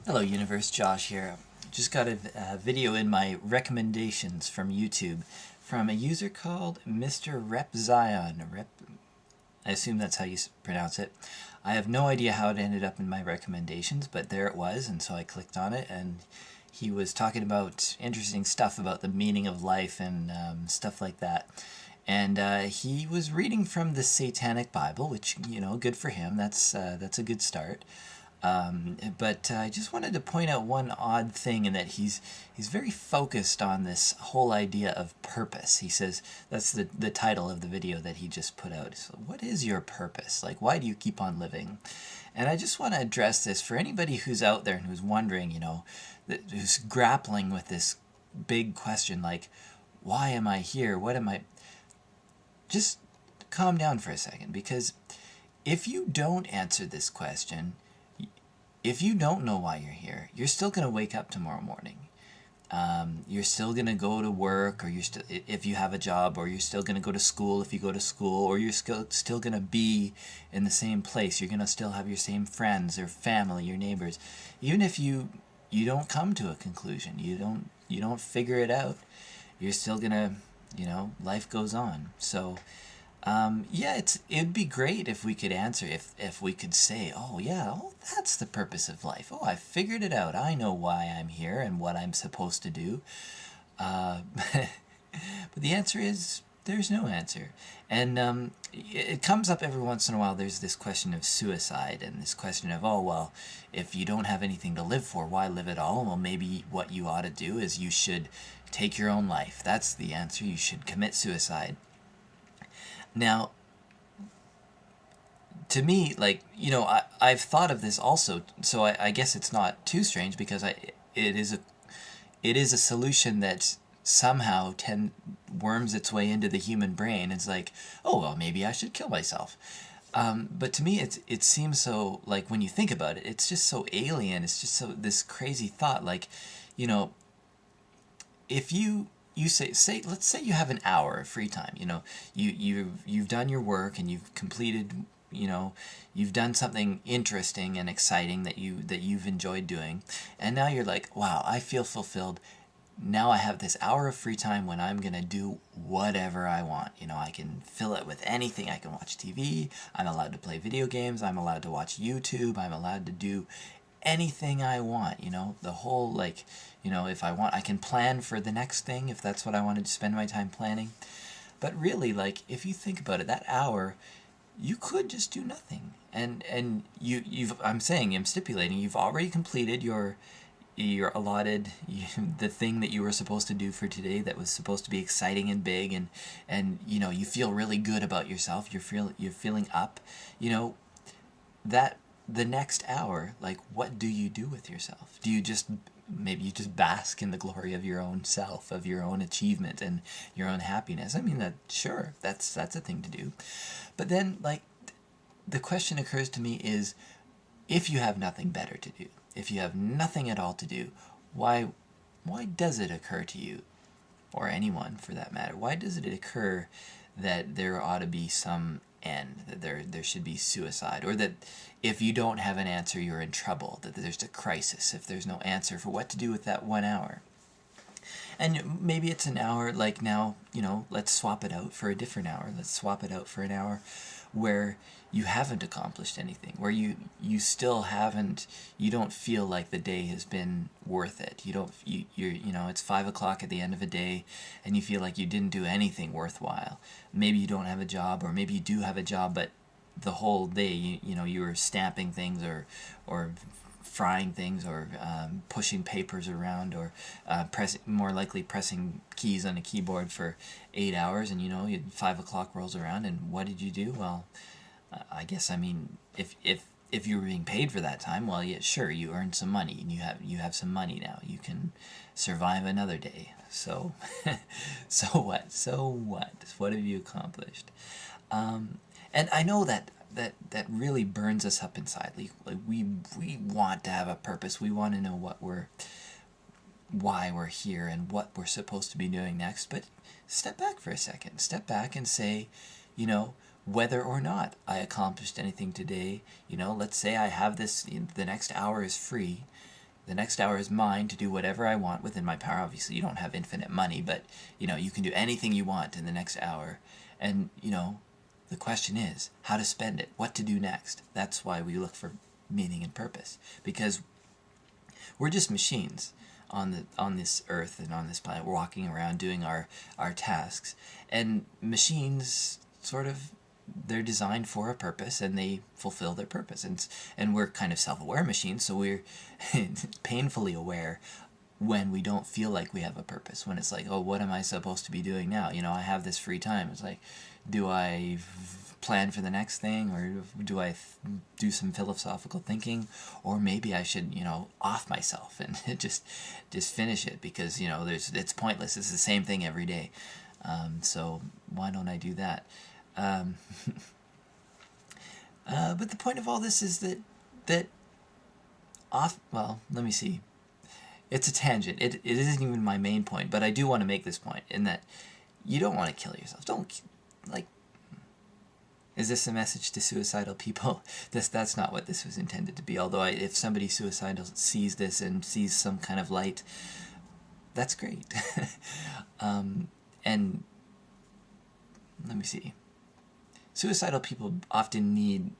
Hello Universe, Josh here. Just got a video in my recommendations from YouTube from a user called Mr. Rep Zion. I assume that's how you pronounce it. I have no idea how it ended up in my recommendations, but there it was, and so I clicked on it, and he was talking about interesting stuff about the meaning of life and stuff like that. And he was reading from the Satanic Bible, which, good for him. That's a good start. But I just wanted to point out one odd thing in that he's very focused on this whole idea of purpose. He says that's the title of the video that he just put out. So what is your purpose? Like, why do you keep on living? And I just want to address this for anybody who's out there and who's wondering, who's grappling with this big question, like, why am I here? What am I? Just calm down for a second, because if you don't answer this question, if you don't know why you're here, you're still going to wake up tomorrow morning. You're still going to go to work, or if you have a job, or you're still going to go to school if you go to school, or you're still going to be in the same place. You're going to still have your same friends or family, your neighbors. Even if you don't come to a conclusion, you don't figure it out, you're still going to, life goes on. So yeah, it'd be great if we could answer, if we could say, oh yeah, that's the purpose of life. Oh, I figured it out. I know why I'm here and what I'm supposed to do. But the answer is there's no answer. And it comes up every once in a while. There's this question of suicide and this question of, oh, well, if you don't have anything to live for, why live at all? Well, maybe what you ought to do is you should take your own life. That's the answer. You should commit suicide. Now, to me, I've thought of this also, so I guess it's not too strange, because it is a solution that somehow worms its way into the human brain. It's like, oh well, maybe I should kill myself. But to me, it seems so, like, when you think about it, it's just so alien. It's just so this crazy thought, like, you know, if you say let's say you have an hour of free time. You've done your work and you've completed, you've done something interesting and exciting that you've enjoyed doing, and now you're like, wow, I feel fulfilled. Now I have this hour of free time when I'm gonna do whatever I want. I can fill it with anything. I can watch TV, I'm allowed to play video games, I'm allowed to watch YouTube, I'm allowed to do anything I want. The whole, like, if I want, I can plan for the next thing if that's what I wanted to spend my time planning. But really, like, if you think about it, that hour, you could just do nothing. And I'm stipulating, you've already completed your allotted the thing that you were supposed to do for today, that was supposed to be exciting and big, and you feel really good about yourself. You're feeling up. That the next hour, like, what do you do with yourself? Do you just maybe you just bask in the glory of your own self, of your own achievement and your own happiness? I mean, that, sure, that's a thing to do. But then, like, the question occurs to me is, if you have nothing better to do, if you have nothing at all to do, why does it occur to you, or anyone for that matter, why does it occur that there ought to be some end, that there should be suicide, or that if you don't have an answer, you're in trouble, that there's a crisis if there's no answer for what to do with that 1 hour? And maybe it's an hour, like, now, let's swap it out for a different hour. Let's swap it out for an hour where you haven't accomplished anything, where you still haven't, you don't feel like the day has been worth it. It's 5 o'clock at the end of a day and you feel like you didn't do anything worthwhile. Maybe you don't have a job, or maybe you do have a job, but the whole day, you were stamping things, or frying things, or pushing papers around, or more likely pressing keys on a keyboard for 8 hours, and 5 o'clock rolls around, and what did you do? Well, I guess, I mean, if you were being paid for that time, well, yeah, sure, you earned some money, and you have some money now. You can survive another day. So, so what? So what? What have you accomplished? And I know that really burns us up inside. Like, we want to have a purpose. We want to know why we're here and what we're supposed to be doing next. But step back for a second. Step back and say, whether or not I accomplished anything today. Let's say I have this, the next hour is free. The next hour is mine to do whatever I want within my power. Obviously, you don't have infinite money, but, you can do anything you want in the next hour. And, the question is how to spend it, what to do next. That's why we look for meaning and purpose, because we're just machines on this earth and on this planet. We're walking around doing our tasks, and machines sort of, they're designed for a purpose and they fulfill their purpose, and we're kind of self-aware machines, so we're painfully aware when we don't feel like we have a purpose, when it's like, oh, what am I supposed to be doing now? I have this free time. It's like, do I plan for the next thing, or do I do some philosophical thinking, or maybe I should off myself and just finish it, because it's pointless. It's the same thing every day. So why don't I do that? But the point of all this is that well, let me see. It's a tangent. It isn't even my main point, but I do want to make this point, in that you don't want to kill yourself. Don't, like, is this a message to suicidal people? That's not what this was intended to be. Although if somebody suicidal sees this and sees some kind of light, that's great. And let me see. Suicidal people often need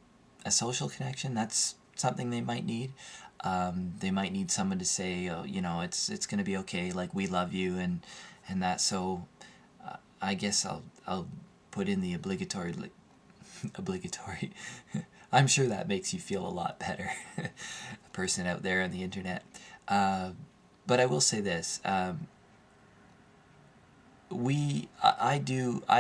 a social connection. That's something they might need. They might need someone to say, oh, it's going to be okay, like, we love you, and that. So I guess I'll put in the obligatory. I'm sure that makes you feel a lot better, a person out there on the internet. But I will say this. I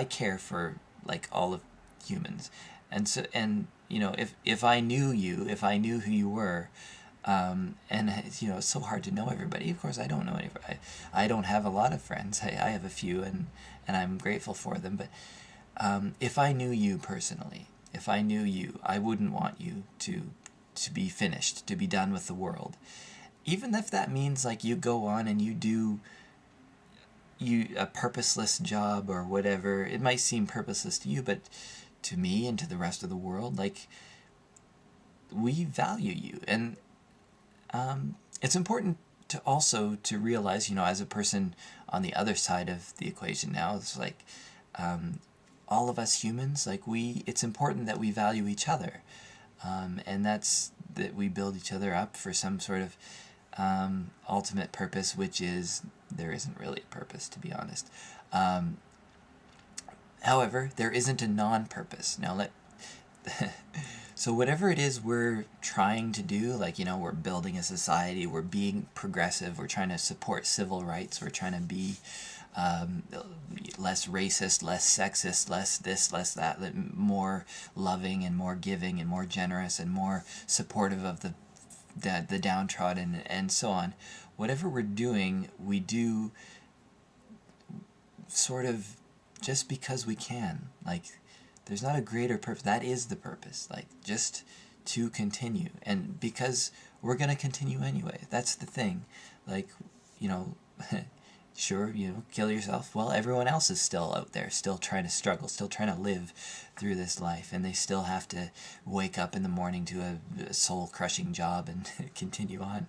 care for, like, all of humans, and so, and if I knew you, if I knew who you were, and it's so hard to know everybody. Of course, I don't know anybody. I don't have a lot of friends. I have a few, and I'm grateful for them. But if I knew you personally, if I knew you, I wouldn't want you to be finished, to be done with the world. Even if that means, like, you go on and you do a purposeless job or whatever. It might seem purposeless to you, but to me and to the rest of the world, like, we value you. And it's important to also to realize, as a person on the other side of the equation now, it's like, all of us humans, like, it's important that we value each other, and that's that we build each other up for some sort of ultimate purpose, which is, there isn't really a purpose, to be honest. However, there isn't a non-purpose. Now, so whatever it is we're trying to do, like, we're building a society, we're being progressive, we're trying to support civil rights, we're trying to be less racist, less sexist, less this, less that, more loving and more giving and more generous and more supportive of the downtrodden, and so on. Whatever we're doing, we do sort of just because we can. Like, there's not a greater purpose. That is the purpose. Like, just to continue. And because we're going to continue anyway. That's the thing. Like, sure, kill yourself. Well, everyone else is still out there, still trying to struggle, still trying to live through this life, and they still have to wake up in the morning to a soul-crushing job and continue on.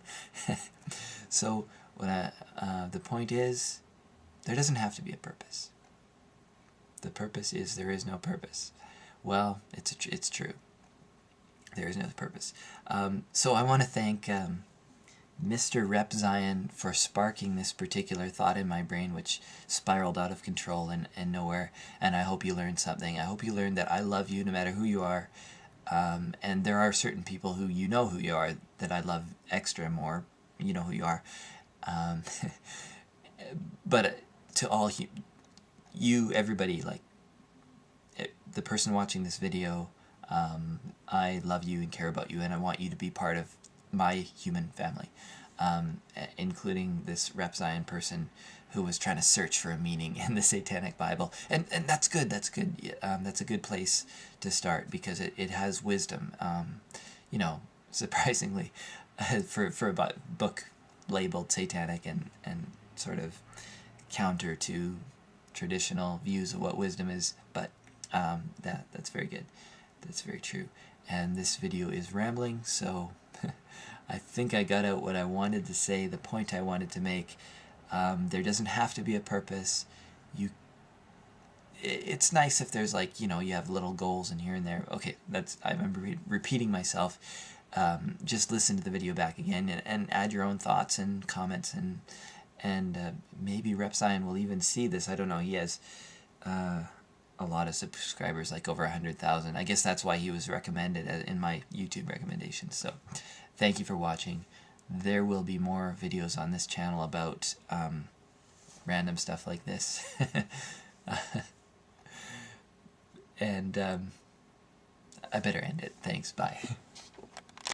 So, the point is, there doesn't have to be a purpose. The purpose is, there is no purpose. Well, it's true. There is no purpose. So I want to thank Mr. Rep Zion for sparking this particular thought in my brain, which spiraled out of control and nowhere. And I hope you learned something. I hope you learned that I love you no matter who you are. And there are certain people who who you are that I love extra more. You know who you are. But to all you, everybody, like, the person watching this video, I love you and care about you, and I want you to be part of my human family, including this Rep Zion person who was trying to search for a meaning in the Satanic Bible. And that's good, that's good. That's a good place to start, because it has wisdom, surprisingly, for a book labeled satanic and sort of counter to traditional views of what wisdom is, but that's very good. That's very true. And this video is rambling, so I think I got out what I wanted to say, the point I wanted to make. There doesn't have to be a purpose. You, it's nice if there's like, you know, you have little goals in here and there. Okay, that's, I remember repeating myself. Just listen to the video back again, and add your own thoughts and comments, and maybe Repzion will even see this. I don't know. He has a lot of subscribers, like over 100,000. I guess that's why he was recommended in my YouTube recommendations. So thank you for watching. There will be more videos on this channel about random stuff like this. And I better end it. Thanks. Bye.